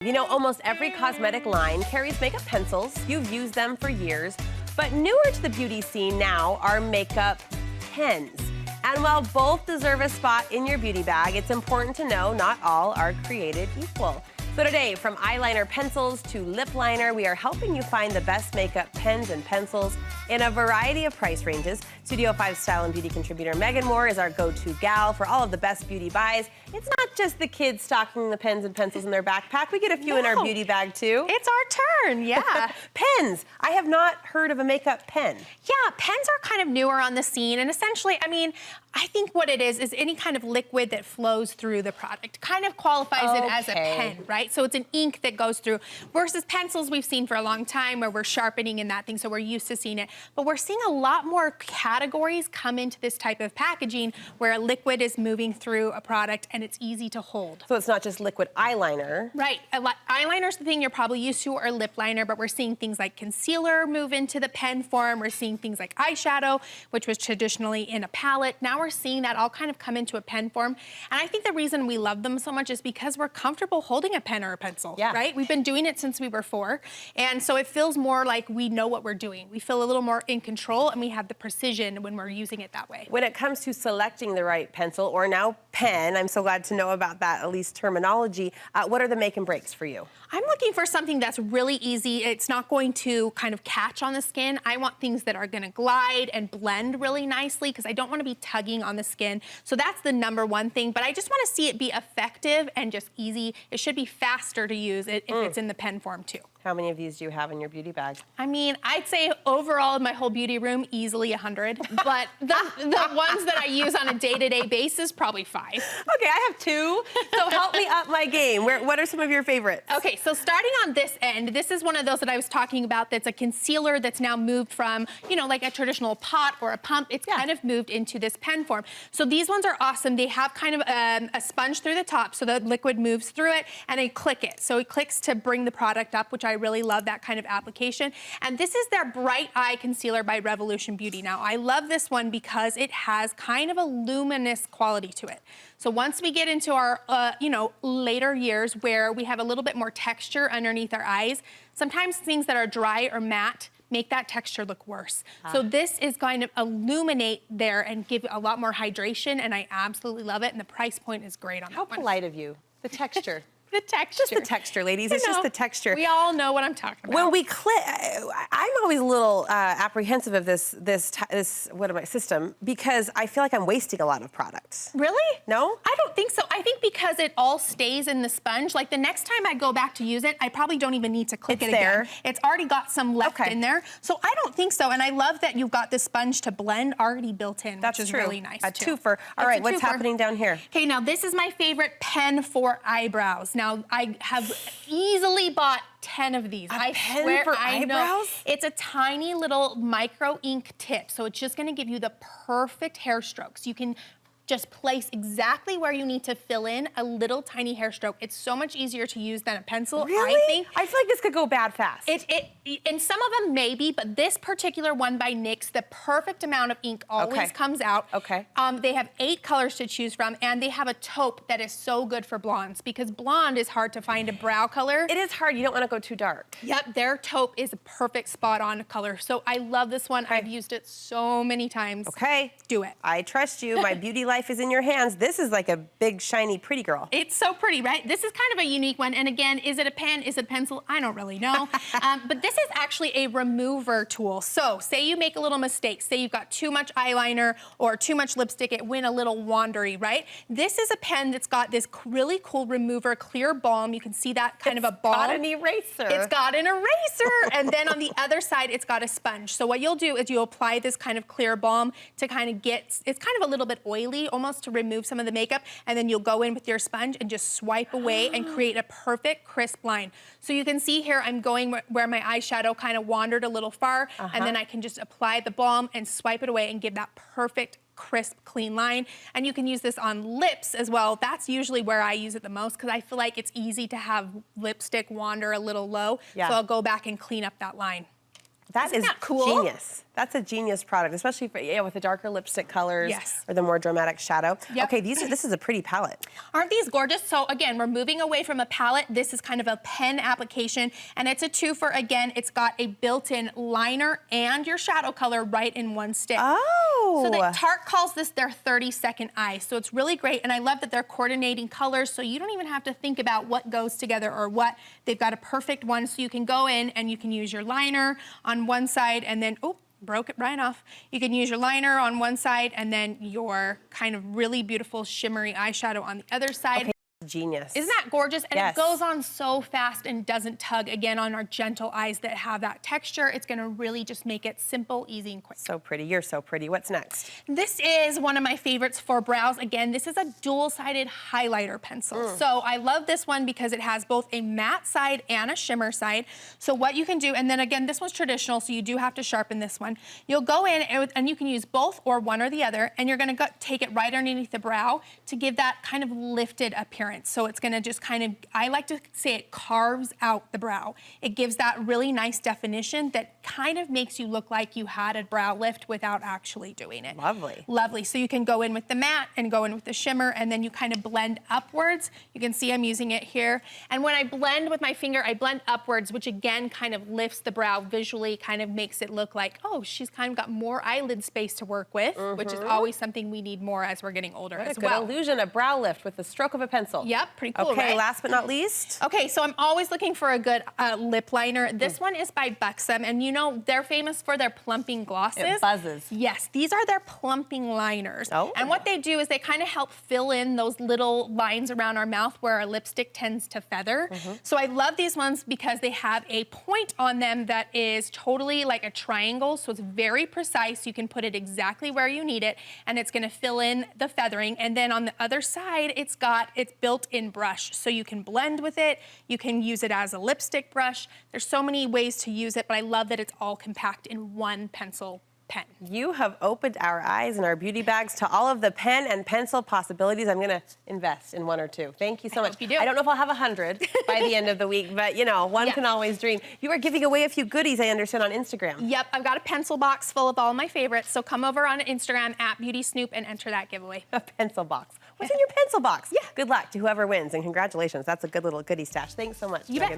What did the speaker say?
You know, almost every cosmetic line carries makeup pencils. You've used them for years. But newer to the beauty scene now are makeup pens. And while both deserve a spot in your beauty bag, it's important to know not all are created equal. So today, from eyeliner pencils to lip liner, we are helping you find the best makeup pens and pencils in a variety of price ranges. Studio 5 style and beauty contributor Megan Moore is our go-to gal for all of the best beauty buys. It's not just the kids stocking the pens and pencils in their backpack. We get a few in our beauty bag too. It's our turn, yeah. Pens. I have not heard of a makeup pen. Yeah, pens are kind of newer on the scene, and essentially, I mean, I think what it is any kind of liquid that flows through the product. Kind of qualifies it as a pen, right? So it's an ink that goes through, versus pencils we've seen for a long time where we're sharpening and that thing, so we're used to seeing it. But we're seeing a lot more categories come into this type of packaging where a liquid is moving through a product and it's easy to hold. So it's not just liquid eyeliner. Right, eyeliner's the thing you're probably used to, or lip liner, but we're seeing things like concealer move into the pen form. We're seeing things like eyeshadow, which was traditionally in a palette. Now we're seeing that all kind of come into a pen form. And I think the reason we love them so much is because we're comfortable holding a pen or a pencil, right? We've been doing it since we were 4. And so it feels more like we know what we're doing. We feel a little more in control, and we have the precision when we're using it that way. When it comes to selecting the right pencil, or now pen, I'm so glad to know about that, at least terminology, what are the make and breaks for you? I'm looking for something that's really easy. It's not going to kind of catch on the skin. I want things that are gonna glide and blend really nicely because I don't wanna be tugging on the skin. So that's the #1 thing, but I just wanna see it be effective and just easy. It should be faster to use if it's in the pen form too. How many of these do you have in your beauty bag? I mean, I'd say overall in my whole beauty room, easily 100. But the ones that I use on a day-to-day basis, probably 5. Okay, I have 2, so help me up my game. What are some of your favorites? Okay, so starting on this end, this is one of those that I was talking about that's a concealer that's now moved from, you know, like a traditional pot or a pump. It's kind of moved into this pen form. So these ones are awesome. They have kind of a sponge through the top, so the liquid moves through it, and they click it. So it clicks to bring the product up, which I really love that kind of application. And this is their Bright Eye Concealer by Revolution Beauty. Now, I love this one because it has kind of a luminous quality to it. So once we get into our, you know, later years where we have a little bit more texture underneath our eyes, sometimes things that are dry or matte make that texture look worse. So this is going to illuminate there and give a lot more hydration, and I absolutely love it, and the price point is great on that one. How polite of you. The texture. The texture. Just the texture, ladies. It's just the texture. We all know what I'm talking about. When we click, I'm always a little apprehensive of this system because I feel like I'm wasting a lot of products. Really? No? I don't think so. I think because it all stays in the sponge, like the next time I go back to use it, I probabby don't even need to click it again. It's already got some left in there. So I don't think so. And I love that you've got the sponge to blend already built in, which is really nice. A twofer. All right, what's happening down here? Okay, now this is my favorite pen for eyebrows. Now, I have easily bought 10 of these. A pen for eyebrows? It's a tiny little micro ink tip, so it's just gonna give you the perfect hair strokes. You can just place exactly where you need to fill in a little tiny hair stroke. It's so much easier to use than a pencil, really? I think. I feel like this could go bad fast. And some of them maybe, but this particular one by NYX, the perfect amount of ink always comes out. They have 8 colors to choose from, and they have a taupe that is so good for blondes because blonde is hard to find a brow color. It is hard. You don't want to go too dark. Yep, their taupe is a perfect spot-on color. So I love this one. I've used it so many times. Okay. Do it. I trust you. My beauty life is in your hands. This is like a big, shiny, pretty girl. It's so pretty, right? This is kind of a unique one. And again, is it a pen? Is it a pencil? I don't really know. But this is actually a remover tool. So say you make a little mistake. Say you've got too much eyeliner or too much lipstick. It went a little wandery, right? This is a pen that's got this really cool remover, clear balm. You can see that kind of a balm. It's got an eraser. It's got an eraser. And then on the other side, it's got a sponge. So what you'll do is you'll apply this kind of clear balm to kind of get, it's kind of a little bit oily, almost to remove some of the makeup, and then you'll go in with your sponge and just swipe away and create a perfect crisp line. So you can see here I'm going where my eyeshadow kind of wandered a little far, and then I can just apply the balm and swipe it away and give that perfect crisp, clean line. And you can use this on lips as well. That's usually where I use it the most because I feel like it's easy to have lipstick wander a little low. So I'll go back and clean up that line. Isn't that cool? Genius. That's a genius product, especially for, with the darker lipstick colors or the more dramatic shadow. Yep. Okay, this is a pretty palette. Aren't these gorgeous? So again, we're moving away from a palette. This is kind of a pen application, and it's a two for, again, it's got a built-in liner and your shadow color right in one stick. Oh. So that Tarte calls this their 30-second eye. So it's really great, and I love that they're coordinating colors, so you don't even have to think about what goes together or what. They've got a perfect one, so you can go in and you can use your liner on one side, and then, oh, broke it right off. You can use your liner on one side and then your kind of really beautiful shimmery eyeshadow on the other side. Okay. Genius. Isn't that gorgeous? And yes. It goes on so fast and doesn't tug. Again, on our gentle eyes that have that texture, it's gonna really just make it simple, easy, and quick. So pretty. You're so pretty. What's next? This is one of my favorites for brows. Again, this is a dual-sided highlighter pencil. So I love this one because it has both a matte side and a shimmer side. So what you can do, and then again, this one's traditional, so you do have to sharpen this one. You'll go in and you can use both or one or the other, and you're gonna take it right underneath the brow to give that kind of lifted appearance. So it's gonna just kind of, I like to say it carves out the brow. It gives that really nice definition that kind of makes you look like you had a brow lift without actually doing it. Lovely. Lovely. So you can go in with the matte and go in with the shimmer, and then you kind of blend upwards. You can see I'm using it here. And when I blend with my finger, I blend upwards, which again kind of lifts the brow visually, kind of makes it look like, oh, she's kind of got more eyelid space to work with, which is always something we need more as we're getting older as well. Good illusion, a brow lift with the stroke of a pencil. Yep, pretty cool, okay, right? last but not least. Okay, so I'm always looking for a good lip liner. This one is by BUXOM, and you know, they're famous for their plumping glosses. It buzzes. Yes, these are their plumping liners. Oh. And what they do is they kind of help fill in those little lines around our mouth where our lipstick tends to feather. So I love these ones because they have a point on them that is totally like a triangle, so it's very precise. You can put it exactly where you need it, and it's gonna fill in the feathering. And then on the other side, it's built-in brush, so you can blend with it. You can use it as a lipstick brush. There's so many ways to use it, but I love that it's all compact in one pencil pen. You have opened our eyes and our beauty bags to all of the pen and pencil possibilities. I'm gonna invest in one or two. Thank you so much. Hope you do. I don't know if I'll have 100 by the end of the week, but you know, one can always dream. You are giving away a few goodies, I understand, on Instagram. Yep, I've got a pencil box full of all my favorites, so come over on Instagram @BeautySnoop and enter that giveaway. A pencil box. What's in your pencil box? Yeah. Good luck to whoever wins, and congratulations. That's a good little goodie stash. Thanks so much, You bet.